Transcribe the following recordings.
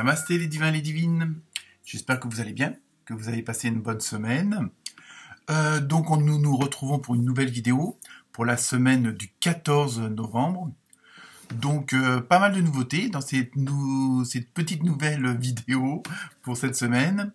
Namasté les divins et les divines, j'espère que vous allez bien, que vous avez passé une bonne semaine. Nous nous retrouvons pour une nouvelle vidéo pour la semaine du 14 novembre. Pas mal de nouveautés dans cette petite nouvelle vidéo pour cette semaine.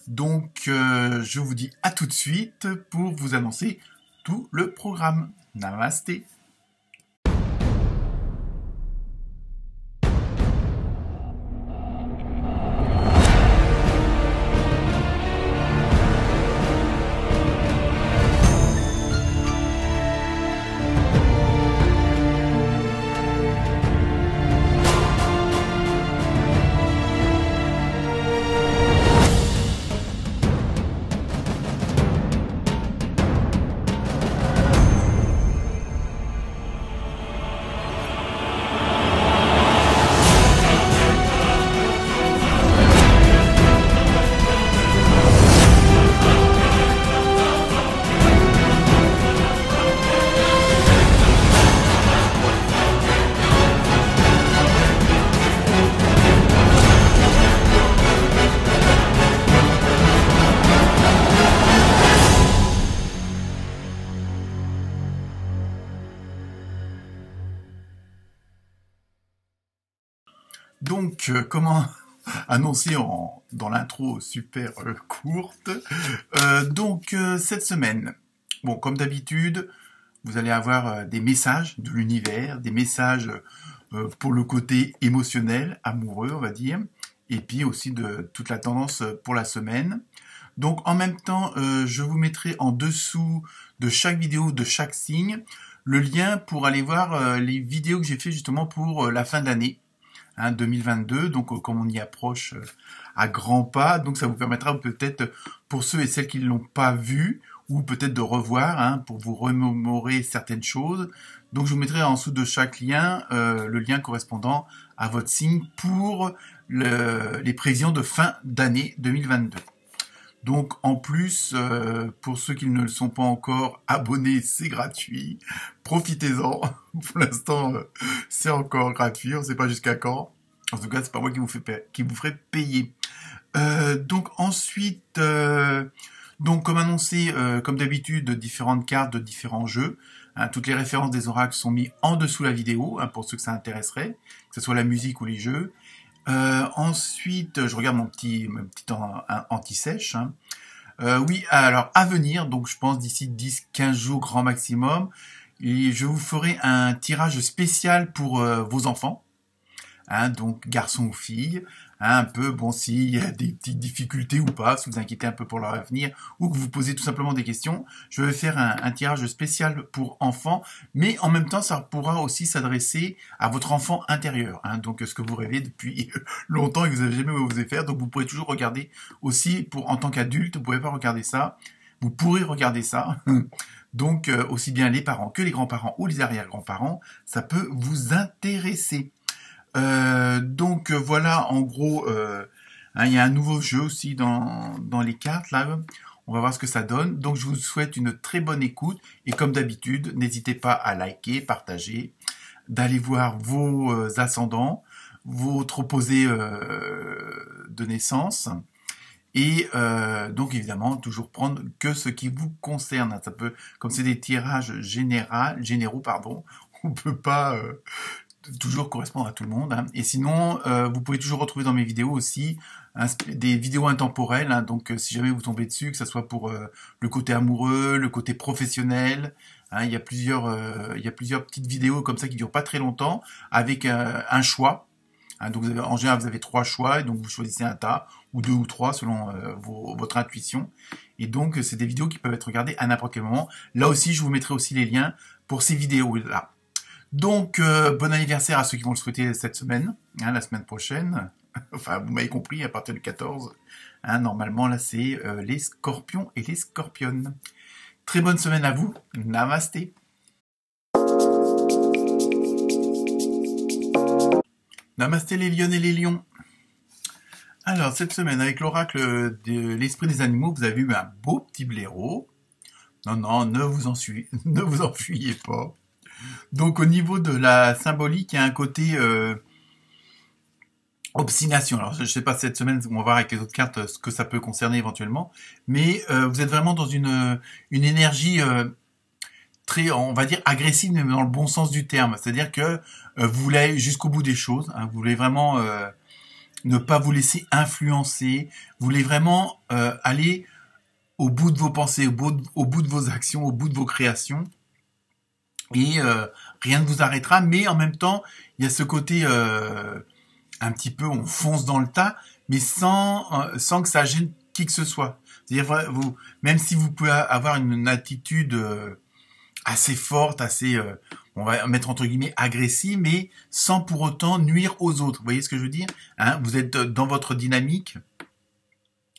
Je vous dis à tout de suite pour vous annoncer tout le programme. Namasté. Comment annoncer dans l'intro super courte. Cette semaine, comme d'habitude, vous allez avoir des messages de l'univers, des messages pour le côté émotionnel, amoureux, on va dire, et puis aussi de toute la tendance pour la semaine. Donc, en même temps, je vous mettrai en dessous de chaque vidéo, de chaque signe, le lien pour aller voir les vidéos que j'ai fait justement pour la fin de l'année. 2022, donc comme on y approche à grands pas, donc ça vous permettra peut-être pour ceux et celles qui ne l'ont pas vu, ou peut-être de revoir, pour vous remémorer certaines choses. Donc je vous mettrai en dessous de chaque lien le lien correspondant à votre signe pour les prévisions de fin d'année 2022. Donc en plus, pour ceux qui ne le sont pas encore abonnés, c'est gratuit. Profitez-en. Pour l'instant, c'est encore gratuit. On ne sait pas jusqu'à quand. En tout cas, c'est pas moi qui vous ferai payer. Ensuite, comme annoncé, comme d'habitude, différentes cartes de différents jeux. Toutes les références des oracles sont mises en dessous de la vidéo, pour ceux que ça intéresserait, que ce soit la musique ou les jeux. Ensuite, je regarde mon petit anti-sèche. Oui, alors à venir, donc je pense d'ici 10-15 jours grand maximum, et je vous ferai un tirage spécial pour vos enfants, donc garçons ou filles, un peu, s'il y a des petites difficultés ou pas, si vous inquiétez un peu pour leur avenir, ou que vous posez tout simplement des questions, je vais faire un tirage spécial pour enfants, mais en même temps, ça pourra aussi s'adresser à votre enfant intérieur, donc ce que vous rêvez depuis longtemps et que vous n'avez jamais osé faire, donc vous pourrez toujours regarder aussi, en tant qu'adulte, vous ne pouvez pas regarder ça, vous pourrez regarder ça, donc aussi bien les parents que les grands-parents ou les arrière-grands-parents, ça peut vous intéresser. Voilà, en gros, il y a un nouveau jeu aussi dans les cartes, là. On va voir ce que ça donne. Donc, je vous souhaite une très bonne écoute. Et comme d'habitude, n'hésitez pas à liker, partager, d'aller voir vos ascendants, votre opposé de naissance. Et évidemment, toujours prendre que ce qui vous concerne. Ça peut, comme c'est des tirages généraux, on peut pas toujours correspondre à tout le monde. Et sinon, vous pouvez toujours retrouver dans mes vidéos aussi des vidéos intemporelles. Si jamais vous tombez dessus, que ce soit pour le côté amoureux, le côté professionnel, il y a plusieurs petites vidéos comme ça qui durent pas très longtemps, avec un choix. Donc en général, vous avez 3 choix, et donc vous choisissez un tas, ou 2 ou 3 selon votre intuition. Et donc, c'est des vidéos qui peuvent être regardées à n'importe quel moment. Là aussi, je vous mettrai aussi les liens pour ces vidéos-là. Donc, bon anniversaire à ceux qui vont le souhaiter cette semaine, la semaine prochaine. Enfin, vous m'avez compris, à partir du 14. Normalement, là, c'est les scorpions et les scorpionnes. Très bonne semaine à vous. Namasté. Namasté les lionnes et les lions. Alors, cette semaine, avec l'oracle de l'esprit des animaux, vous avez eu un beau petit blaireau. Non, ne vous enfuyez pas. Donc au niveau de la symbolique, il y a un côté Obstination. Alors, je ne sais pas cette semaine, on va voir avec les autres cartes ce que ça peut concerner éventuellement, mais vous êtes vraiment dans une énergie très, on va dire, agressive, mais dans le bon sens du terme. C'est-à-dire que vous voulez aller jusqu'au bout des choses, hein, vous voulez vraiment ne pas vous laisser influencer, vous voulez vraiment aller au bout de vos pensées, au bout de vos actions, au bout de vos créations, et rien ne vous arrêtera, mais en même temps, il y a ce côté un petit peu, on fonce dans le tas, mais sans que ça gêne qui que ce soit. C'est-à-dire, vous, même si vous pouvez avoir une attitude assez forte, assez, on va mettre entre guillemets agressive, mais sans pour autant nuire aux autres. Vous voyez ce que je veux dire, hein? Vous êtes dans votre dynamique,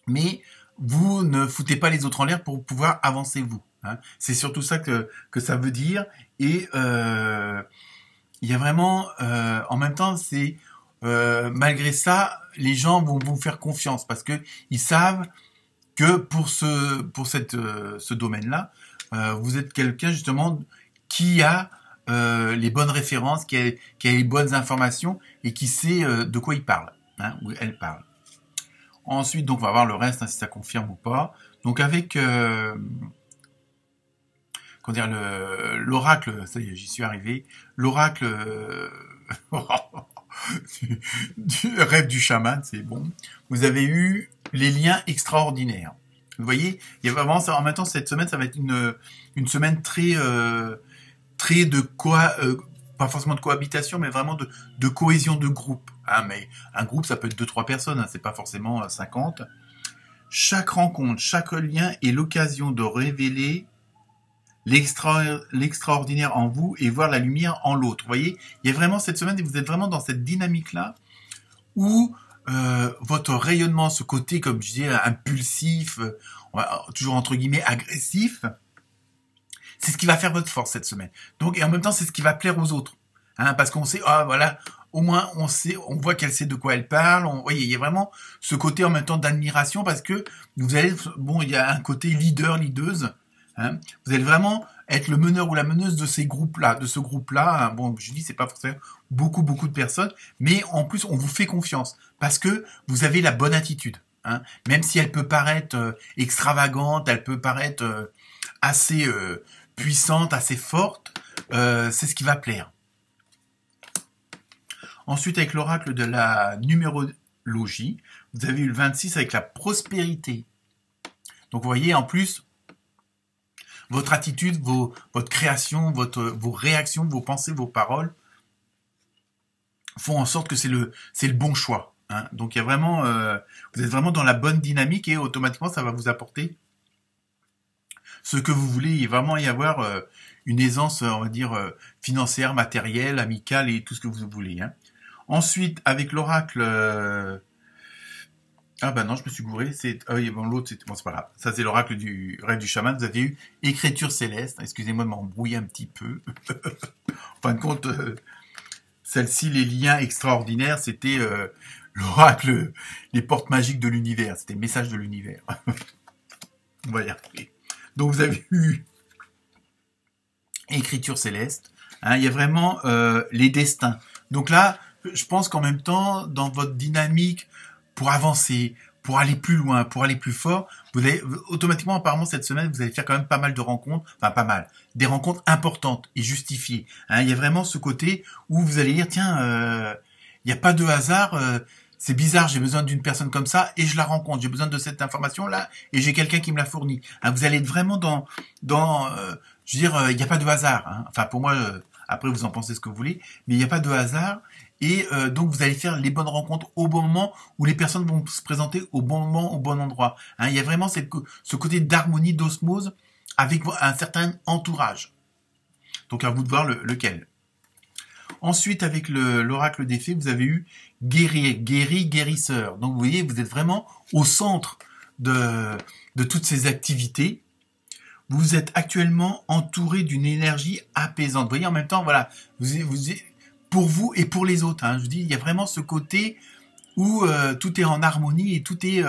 mais vous ne foutez pas les autres en l'air pour pouvoir avancer vous. Hein. C'est surtout ça que ça veut dire. Et il y a vraiment, en même temps, c'est malgré ça, les gens vont vous faire confiance parce que ils savent que ce domaine-là, vous êtes quelqu'un justement qui a les bonnes références, qui a les bonnes informations et qui sait de quoi il parle, hein, ou elle parle. Ensuite, donc, on va voir le reste, hein, si ça confirme ou pas. Donc, avec, comment dire, l'oracle, ça y est, j'y suis arrivé. L'oracle du rêve du chaman, c'est bon. Vous avez eu les liens extraordinaires. Vous voyez, il y a vraiment, en même temps, cette semaine, ça va être une semaine très, très de quoi, pas forcément de cohabitation, mais vraiment de cohésion de groupe. Hein, mais un groupe, ça peut être 2-3 personnes, hein, c'est pas forcément 50. Chaque rencontre, chaque lien est l'occasion de révéler l'extraordinaire en vous et voir la lumière en l'autre. Vous voyez, il y a vraiment cette semaine, vous êtes vraiment dans cette dynamique-là où votre rayonnement, ce côté, comme je disais, impulsif, toujours entre guillemets agressif, c'est ce qui va faire votre force cette semaine. Donc, et en même temps, c'est ce qui va plaire aux autres. Hein, parce qu'on sait, ah voilà, au moins on sait, on voit qu'elle sait de quoi elle parle. Vous voyez, il y a vraiment ce côté en même temps d'admiration parce que vous allez, bon, il y a un côté leader, leaduse. Hein, vous allez vraiment être le meneur ou la meneuse de ces groupes-là, de ce groupe-là. Hein, bon, je dis, c'est pas forcément beaucoup de personnes, mais en plus, on vous fait confiance parce que vous avez la bonne attitude. Hein, même si elle peut paraître extravagante, elle peut paraître assez puissante, assez forte, c'est ce qui va plaire. Ensuite, avec l'oracle de la numérologie, vous avez eu le 26 avec la prospérité. Donc, vous voyez, en plus, votre attitude, votre création, vos réactions, vos pensées, vos paroles font en sorte que c'est le bon choix. Hein. Donc, il y a vraiment, vous êtes vraiment dans la bonne dynamique et automatiquement, ça va vous apporter ce que vous voulez. Il va vraiment y avoir une aisance, on va dire, financière, matérielle, amicale et tout ce que vous voulez. Hein. Ensuite, avec l'oracle... Ah bah non, je me suis gouré. Ah oui, bon, l'autre, c'est pas grave. Ça, c'est l'oracle du rêve du chaman. Vous avez eu écriture céleste. Excusez-moi de m'embrouiller un petit peu. En fin de compte, celle-ci, les liens extraordinaires, c'était l'oracle, les portes magiques de l'univers. C'était le message de l'univers. On va y arriver. Donc, vous avez eu écriture céleste. Hein, il y a vraiment les destins. Donc là, je pense qu'en même temps, dans votre dynamique, pour avancer, pour aller plus loin, pour aller plus fort, vous allez automatiquement, apparemment cette semaine, vous allez faire quand même pas mal de rencontres, enfin pas mal, des rencontres importantes et justifiées. Hein, il y a vraiment ce côté où vous allez dire, tiens, il n'y a pas de hasard, c'est bizarre, j'ai besoin d'une personne comme ça et je la rencontre, j'ai besoin de cette information-là et j'ai quelqu'un qui me la fournit. Hein, vous allez être vraiment dans je veux dire, il n'y a pas de hasard. Hein. Enfin, pour moi, après vous en pensez ce que vous voulez, mais il n'y a pas de hasard. Et donc, vous allez faire les bonnes rencontres au bon moment où les personnes vont se présenter au bon moment, au bon endroit. Hein, il y a vraiment ce côté d'harmonie, d'osmose avec un certain entourage. Donc, à vous de voir lequel. Ensuite, avec l'oracle des fées, vous avez eu guérisseur. Donc, vous voyez, vous êtes vraiment au centre de toutes ces activités. Vous êtes actuellement entouré d'une énergie apaisante. Vous voyez, en même temps, voilà, pour vous et pour les autres. Hein. Je dis, il y a vraiment ce côté où tout est en harmonie et tout est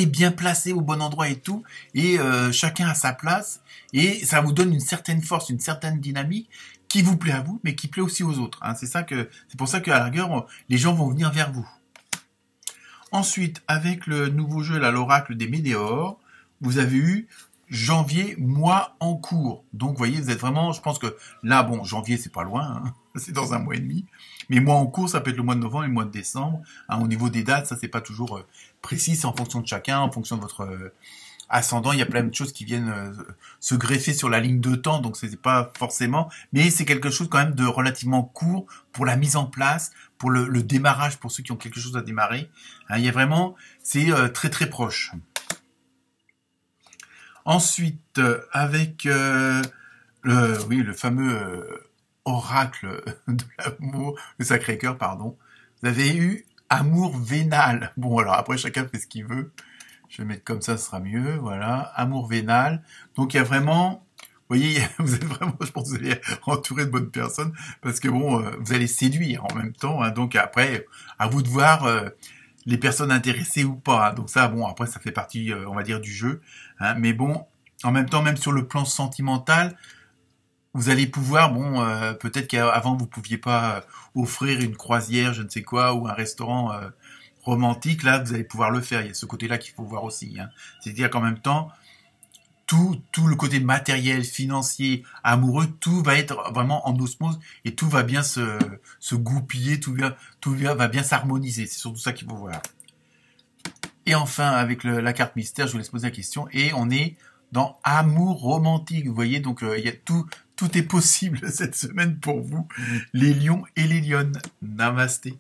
bien placé au bon endroit et tout, et chacun a sa place, et ça vous donne une certaine force, une certaine dynamique qui vous plaît à vous, mais qui plaît aussi aux autres. Hein. C'est pour ça qu'à la rigueur, les gens vont venir vers vous. Ensuite, avec le nouveau jeu, là, l'oracle des météores, vous avez eu janvier, mois en cours. Donc, vous voyez, vous êtes vraiment, je pense que là, bon, janvier, c'est pas loin, hein, c'est dans un mois et demi. Mais mois en cours, ça peut être le mois de novembre et le mois de décembre. Hein, au niveau des dates, ça, c'est pas toujours précis, c'est en fonction de chacun, en fonction de votre ascendant. Il y a plein de choses qui viennent se greffer sur la ligne de temps, donc c'est pas forcément, mais c'est quelque chose quand même de relativement court pour la mise en place, pour le démarrage, pour ceux qui ont quelque chose à démarrer. Hein, il y a vraiment, c'est très très proche. Ensuite, avec le fameux oracle de l'amour, le Sacré-Cœur, pardon, vous avez eu amour vénal. Bon, alors après, chacun fait ce qu'il veut. Je vais mettre comme ça, ce sera mieux. Voilà, amour vénal. Donc, il y a vraiment, vous voyez, vous êtes vraiment, je pense que vous allez entourer de bonnes personnes parce que bon, vous allez séduire en même temps. Hein, donc après, à vous de voir les personnes intéressées ou pas. Hein, donc ça, bon, après, ça fait partie, on va dire, du jeu. Hein, mais bon, en même temps, même sur le plan sentimental, vous allez pouvoir, bon, peut-être qu'avant vous pouviez pas offrir une croisière, je ne sais quoi, ou un restaurant romantique. Là, vous allez pouvoir le faire. Il y a ce côté-là qu'il faut voir aussi. Hein. C'est-à-dire qu'en même temps, tout le côté matériel, financier, amoureux, tout va être vraiment en osmose et tout va bien se goupiller, tout va bien s'harmoniser. C'est surtout ça qu'il faut voir. Et enfin, avec la carte mystère, je vous laisse poser la question. Et on est dans amour romantique. Vous voyez, donc il y a tout est possible cette semaine pour vous, les lions et les lionnes. Namasté.